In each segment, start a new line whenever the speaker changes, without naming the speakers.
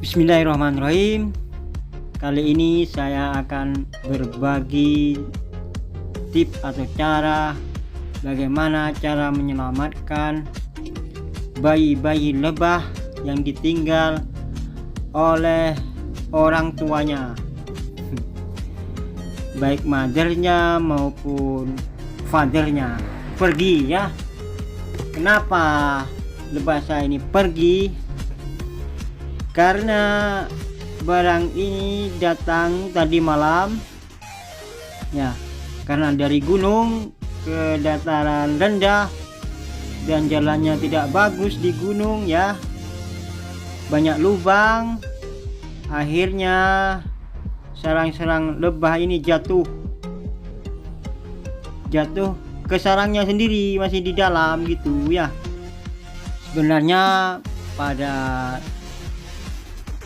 Bismillahirrahmanirrahim. Kali ini saya akan berbagi tips atau cara bagaimana cara menyelamatkan bayi-bayi lebah yang ditinggal oleh orang tuanya, baik mothernya maupun fathernya pergi ya. Kenapa lebah saya ini pergi? Karena barang ini datang tadi malam ya, karena dari gunung ke dataran rendah dan jalannya tidak bagus di gunung ya, banyak lubang. Akhirnya sarang-sarang lebah ini jatuh ke sarangnya sendiri, masih di dalam gitu ya. Sebenarnya pada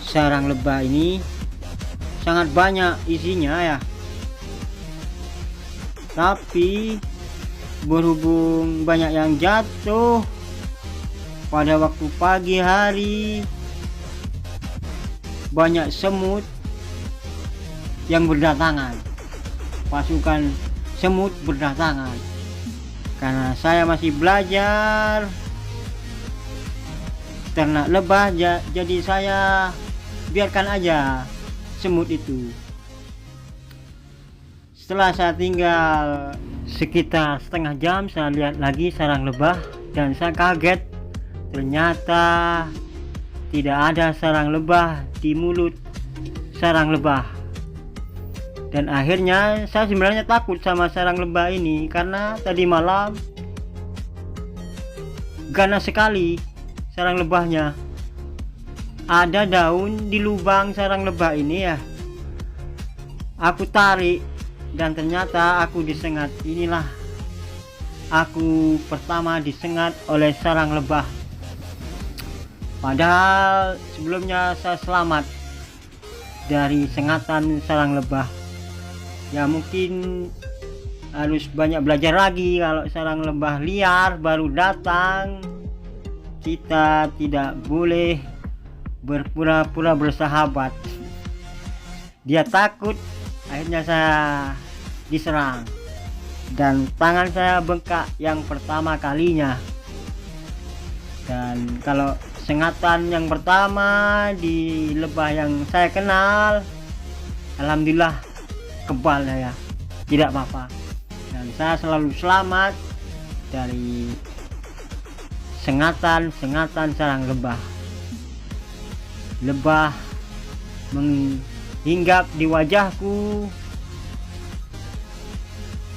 sarang lebah ini sangat banyak isinya ya, tapi berhubung banyak yang jatuh pada waktu pagi hari, banyak semut yang berdatangan, pasukan semut berdatangan. Karena saya masih belajar ternak lebah, jadi saya biarkan aja semut itu. Setelah saya tinggal sekitar setengah jam, saya lihat lagi sarang lebah dan saya kaget, ternyata tidak ada sarang lebah di mulut sarang lebah. Dan akhirnya saya sebenarnya takut sama sarang lebah ini, karena tadi malam ganas sekali sarang lebahnya. Ada daun di lubang sarang lebah ini ya. Aku tarik dan ternyata aku disengat. Inilah aku pertama disengat oleh sarang lebah. Padahal sebelumnya saya selamat dari sengatan sarang lebah. Ya mungkin harus banyak belajar lagi. Kalau sarang lebah liar baru datang, kita tidak boleh berpura-pura bersahabat. Dia takut, akhirnya saya diserang dan tangan saya bengkak yang pertama kalinya. Dan kalau sengatan yang pertama di lebah yang saya kenal, alhamdulillah kebal ya, tidak apa-apa. Dan saya selalu selamat dari sengatan sarang lebah. Lebah menghinggap di wajahku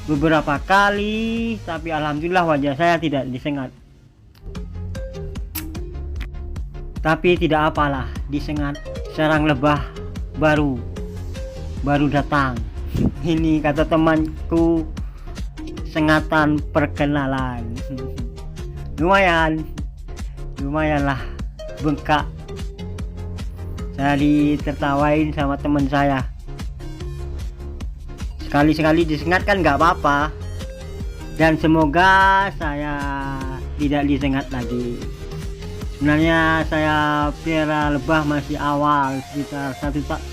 beberapa kali, tapi alhamdulillah wajah saya tidak disengat. Tapi tidak apalah, disengat sarang lebah baru datang. Ini kata temanku, sengatan perkenalan. lumayan lah bengkak. Saya ditertawain sama teman saya. Sekali-sekali disengat kan nggak apa-apa. Dan semoga saya tidak disengat lagi. Sebenarnya saya pelihara lebah masih awal, sekitar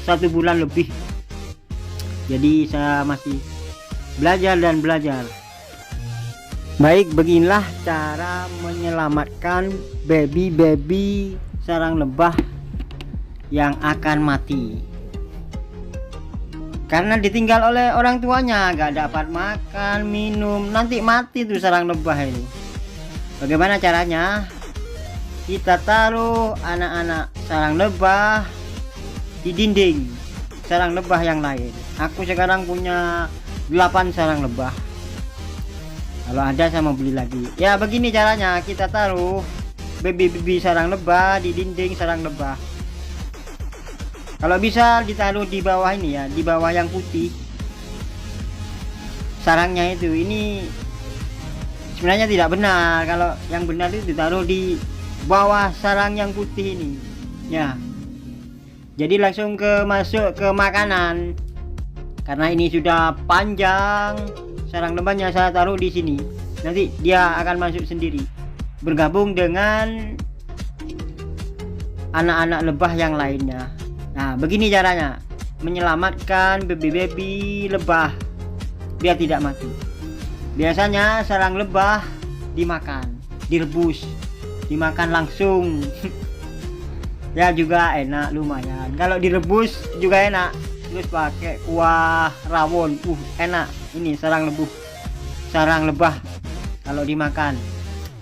satu bulan lebih. Jadi saya masih belajar. Baik, beginilah cara menyelamatkan baby sarang lebah yang akan mati karena ditinggal oleh orang tuanya, gak dapat makan minum, nanti mati tuh sarang lebah ini. Bagaimana caranya? Kita taruh anak-anak sarang lebah di dinding sarang lebah yang lain. Aku sekarang punya 8 sarang lebah. Kalau ada saya mau beli lagi. Ya begini caranya, kita taruh baby sarang lebah di dinding sarang lebah. Kalau bisa ditaruh di bawah ini ya, di bawah yang putih sarangnya itu. Ini sebenarnya tidak benar. Kalau yang benar itu ditaruh di bawah sarang yang putih ini ya. Jadi langsung masuk ke makanan. Karena ini sudah panjang sarang lebahnya, saya taruh di sini. Nanti dia akan masuk sendiri, bergabung dengan anak-anak lebah yang lainnya. Nah, begini caranya menyelamatkan baby lebah biar tidak mati. Biasanya sarang lebah dimakan, direbus, dimakan langsung. Ya juga enak lumayan. Kalau direbus juga enak. Terus pakai kuah rawon. Enak. Ini sarang lebah kalau dimakan.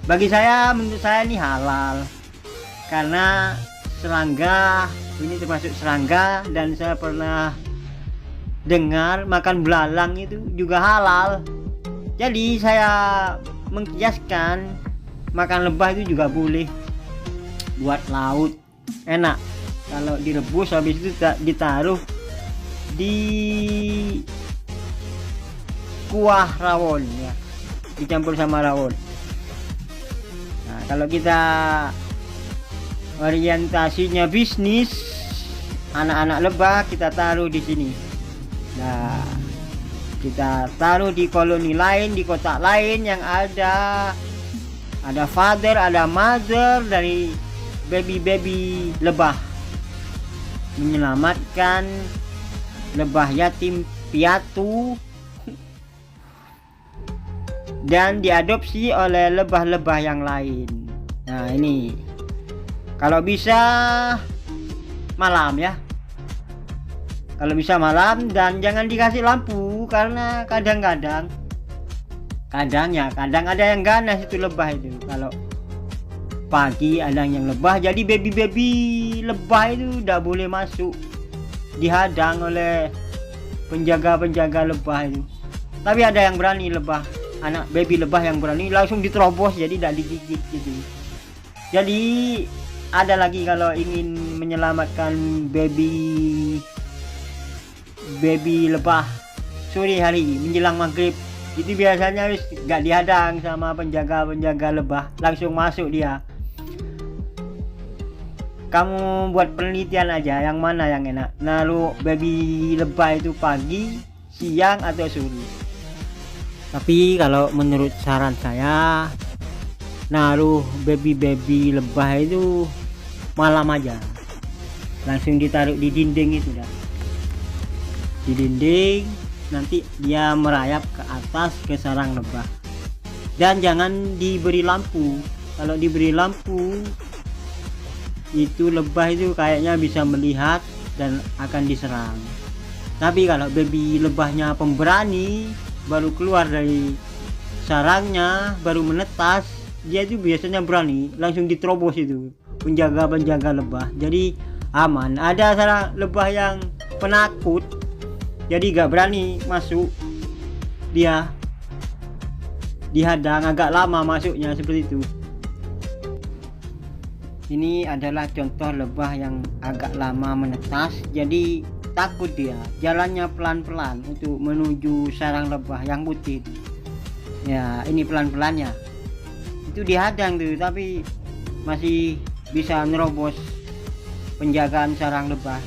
Bagi saya, menurut saya ini halal. Karena serangga ini termasuk serangga, dan saya pernah dengar makan belalang itu juga halal. Jadi saya mengkiaskan makan lebah itu juga boleh buat laut. Enak kalau direbus, habis itu ditaruh di kuah rawon ya, dicampur sama rawon. Nah, kalau kita orientasinya bisnis anak-anak lebah, kita taruh di sini. Nah, kita taruh di koloni lain, di kotak lain yang ada father, ada mother dari baby lebah, menyelamatkan lebah yatim piatu dan diadopsi oleh lebah-lebah yang lain. Nah, ini kalau bisa malam ya, kalau bisa malam, dan jangan dikasih lampu karena kadang ada yang ganas itu lebah itu. Kalau pagi ada yang lebah, jadi baby lebah itu udah boleh masuk, dihadang oleh penjaga lebah itu. Tapi ada yang berani anak baby lebah yang berani langsung diterobos, jadi tidak digigit gitu. Jadi ada lagi kalau ingin menyelamatkan baby lebah sore hari menjelang maghrib, itu biasanya gak dihadang sama penjaga lebah, langsung masuk dia. Kamu buat penelitian aja yang mana yang enak, naruh baby lebah itu pagi, siang atau sore. Tapi kalau menurut saran saya, naruh baby lebah itu malam aja, langsung ditaruh di dinding itu dah. Di dinding, nanti dia merayap ke atas ke sarang lebah. Dan jangan diberi lampu. Kalau diberi lampu, itu lebah itu kayaknya bisa melihat dan akan diserang. Tapi kalau baby lebahnya pemberani, baru keluar dari sarangnya, baru menetas, dia itu biasanya berani, langsung diterobos itu penjaga lebah. Jadi aman. Ada sarang lebah yang penakut, jadi gak berani masuk, dia dihadang, agak lama masuknya, seperti itu. Ini adalah contoh lebah yang agak lama menetas, jadi takut dia, jalannya pelan-pelan untuk menuju sarang lebah yang putih itu. Ya, ini pelan-pelannya itu dihadang tuh, tapi masih bisa nerobos penjagaan sarang lebah.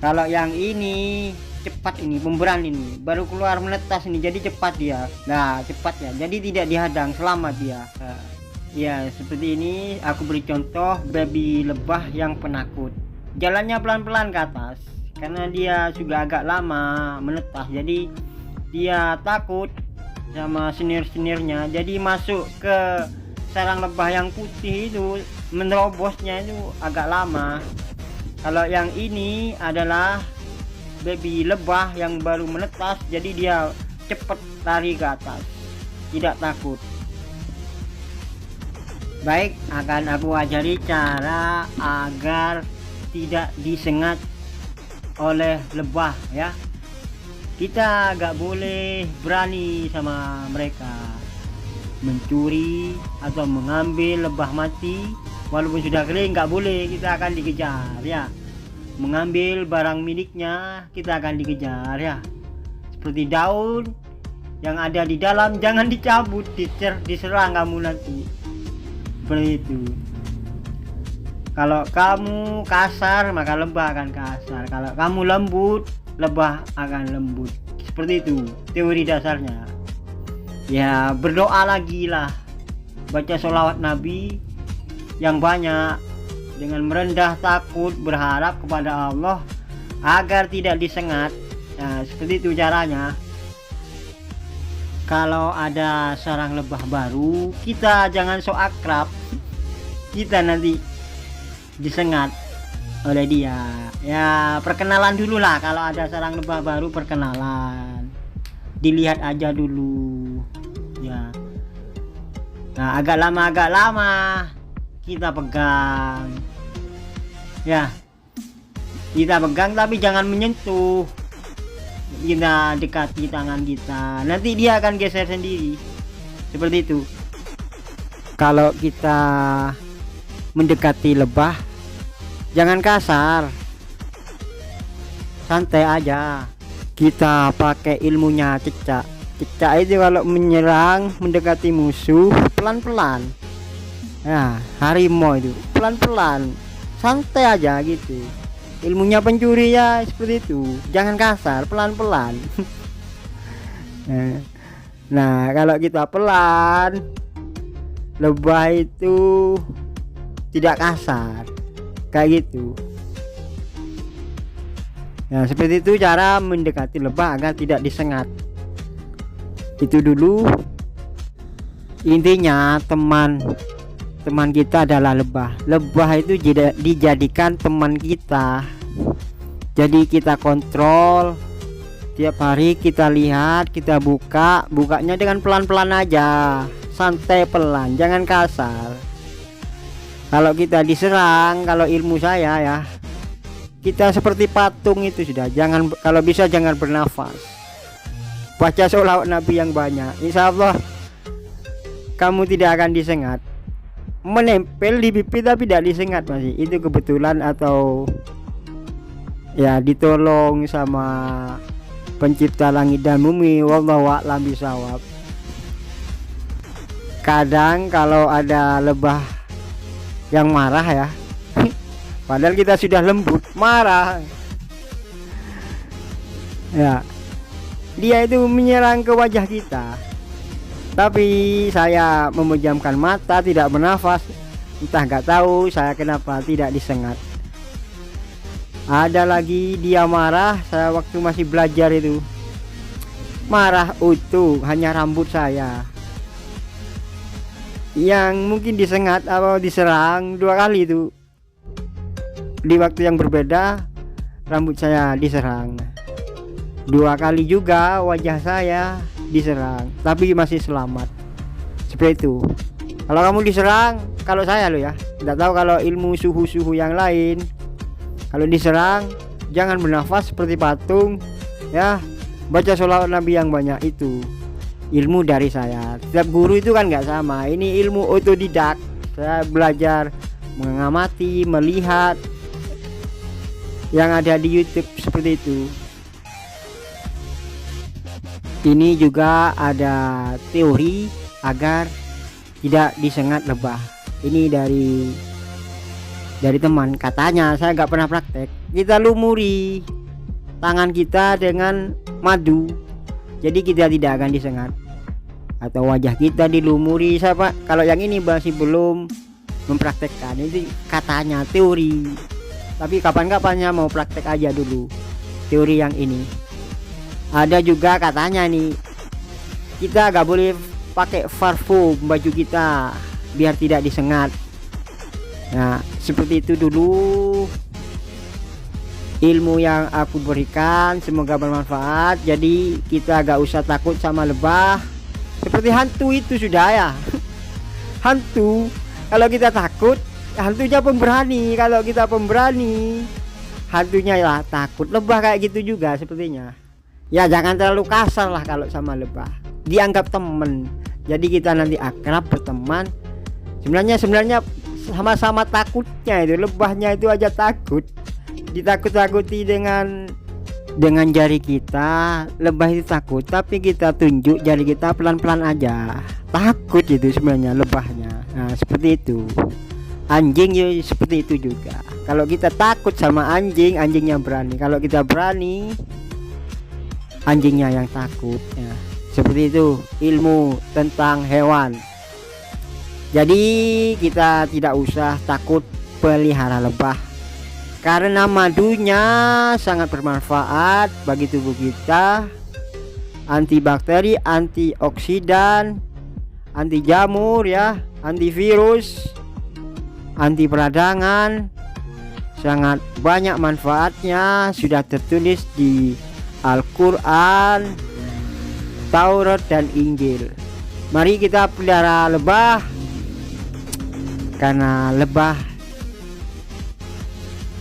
Kalau yang ini cepat, ini pemberani ini baru keluar menetas ini, jadi cepat dia. Nah, cepat ya, jadi tidak dihadang, selamat dia. Ya, seperti ini aku beri contoh baby lebah yang penakut. Jalannya pelan-pelan ke atas karena dia juga agak lama menetas, jadi dia takut sama senir-senirnya, jadi masuk ke sarang lebah yang putih itu, menerobosnya itu agak lama. Kalau yang ini adalah baby lebah yang baru menetas, jadi dia cepat lari ke atas, tidak takut. Baik, akan aku ajari cara agar tidak disengat oleh lebah ya. Kita gak boleh berani sama mereka mencuri atau mengambil lebah mati walaupun sudah kering, gak boleh, kita akan dikejar ya. Mengambil barang miliknya kita akan dikejar ya. Seperti daun yang ada di dalam jangan dicabut, diserang kamu nanti. Seperti itu. Kalau kamu kasar maka lebah akan kasar, kalau kamu lembut lebah akan lembut. Seperti itu teori dasarnya ya. Berdoa lagi lah, baca sholawat Nabi yang banyak, dengan merendah takut berharap kepada Allah agar tidak disengat. Nah, seperti itu caranya. Kalau ada sarang lebah baru, kita jangan sok akrab, kita nanti disengat oleh dia. Ya, perkenalan dulu lah. Kalau ada sarang lebah baru, perkenalan, dilihat aja dulu ya. Nah, agak lama kita pegang ya, kita pegang tapi jangan menyentuh. Kita dekati tangan kita, nanti dia akan geser sendiri, seperti itu. Kalau kita mendekati lebah, jangan kasar, santai aja. Kita pakai ilmunya cecak. Cecak itu kalau menyerang, mendekati musuh pelan-pelan. Nah, harimau itu pelan-pelan, santai aja gitu. Ilmunya pencuri ya seperti itu, jangan kasar, pelan-pelan. Nah, kalau kita pelan, lebah itu tidak kasar, kayak gitu. Nah, seperti itu cara mendekati lebah agar tidak disengat. Itu dulu intinya. Teman kita adalah lebah. Lebah itu dijadikan teman kita. Jadi kita kontrol tiap hari, kita lihat, kita bukanya dengan pelan-pelan aja, santai, pelan, jangan kasar. Kalau kita diserang, kalau ilmu saya ya, kita seperti patung itu sudah. Jangan, kalau bisa jangan bernafas. Baca sholawat Nabi yang banyak, insya Allah kamu tidak akan disengat. Menempel di pipi tapi tidak disengat masih, itu kebetulan atau ya ditolong sama pencipta langit dan bumi. Wallahu a'lam bishawab. Kadang kalau ada lebah yang marah ya, padahal kita sudah lembut, marah ya, dia itu menyerang ke wajah kita, tapi saya memejamkan mata, tidak bernafas. Entah nggak tahu saya kenapa tidak disengat. Ada lagi dia marah, saya waktu masih belajar itu marah utuh, hanya rambut saya yang mungkin disengat atau diserang 2 kali itu. Di waktu yang berbeda rambut saya diserang 2 kali juga, wajah saya diserang, tapi masih selamat. Seperti itu. Kalau kamu diserang, kalau saya lo ya, tidak tahu kalau ilmu suhu yang lain. Kalau diserang jangan bernafas seperti patung ya, baca sholawat Nabi yang banyak. Itu ilmu dari saya. Setiap guru itu kan nggak sama. Ini ilmu otodidak, saya belajar mengamati, melihat yang ada di YouTube seperti itu. Ini juga ada teori agar tidak disengat lebah. Ini dari teman, katanya, saya nggak pernah praktek. Kita lumuri tangan kita dengan madu, jadi kita tidak akan disengat. Atau wajah kita dilumuri. Saya Pak, kalau yang ini masih belum mempraktekkan. Itu katanya teori, tapi kapan-kapannya mau praktek aja dulu teori yang ini. Ada juga katanya nih, kita nggak boleh pakai parfum baju kita biar tidak disengat. Nah, seperti itu dulu ilmu yang aku berikan, semoga bermanfaat. Jadi kita gak usah takut sama lebah. Seperti hantu itu sudah ya. Hantu, kalau kita takut, hantunya pemberani. Kalau kita pemberani, hantunya ya takut. Lebah kayak gitu juga sepertinya. Ya jangan terlalu kasar lah kalau sama lebah, dianggap temen. Jadi kita nanti akrab, berteman. Sebenarnya sama-sama takutnya itu. Lebahnya itu aja takut, ditakut-takuti dengan jari kita. Lebah itu takut, tapi kita tunjuk jari kita pelan-pelan aja. Takut itu sebenarnya lebahnya. Nah seperti itu. Anjing ya seperti itu juga. Kalau kita takut sama anjing, anjingnya berani. Kalau kita berani, anjingnya yang takut ya. Seperti itu ilmu tentang hewan. Jadi kita tidak usah takut pelihara lebah, karena madunya sangat bermanfaat bagi tubuh kita, antibakteri, antioksidan, anti jamur ya, antivirus, anti peradangan, sangat banyak manfaatnya, sudah tertulis di Al-Quran, Taurat dan Injil. Mari kita pelihara lebah,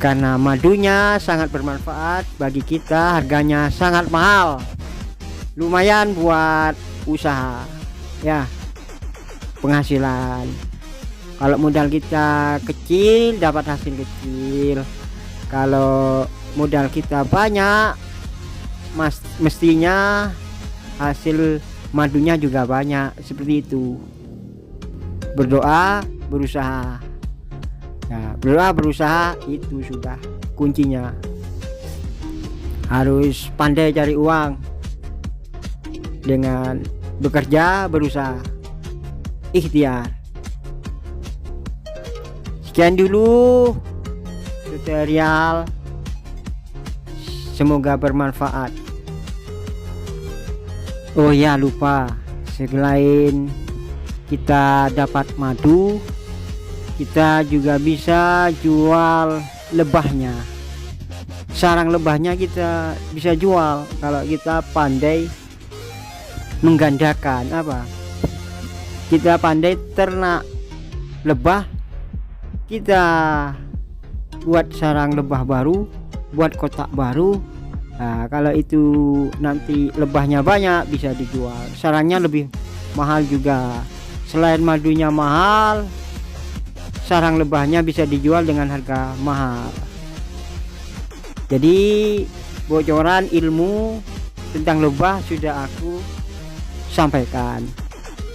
karena madunya sangat bermanfaat bagi kita, harganya sangat mahal, lumayan buat usaha ya, penghasilan. Kalau modal kita kecil dapat hasil kecil, kalau modal kita banyak mestinya hasil madunya juga banyak, seperti itu. Berdoa, berusaha ya, berdoa, berusaha, itu sudah kuncinya. Harus pandai cari uang dengan bekerja, berusaha, ikhtiar. Sekian dulu tutorial, semoga bermanfaat. Oh ya, lupa, selain kita dapat madu, kita juga bisa jual lebahnya. Sarang lebahnya kita bisa jual kalau kita pandai menggandakan. Kita pandai ternak lebah, kita buat sarang lebah baru, buat kotak baru. Nah, kalau itu nanti lebahnya banyak bisa dijual, sarangnya lebih mahal juga. Selain madunya mahal, sarang lebahnya bisa dijual dengan harga mahal. Jadi bocoran ilmu tentang lebah sudah aku sampaikan,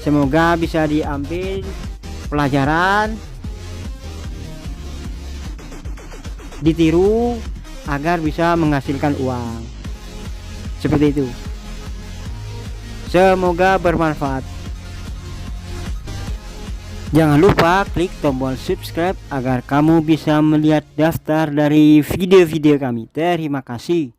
semoga bisa diambil pelajaran, ditiru agar bisa menghasilkan uang, seperti itu. Semoga bermanfaat. Jangan lupa klik tombol subscribe agar kamu bisa melihat daftar dari video-video kami. Terima kasih.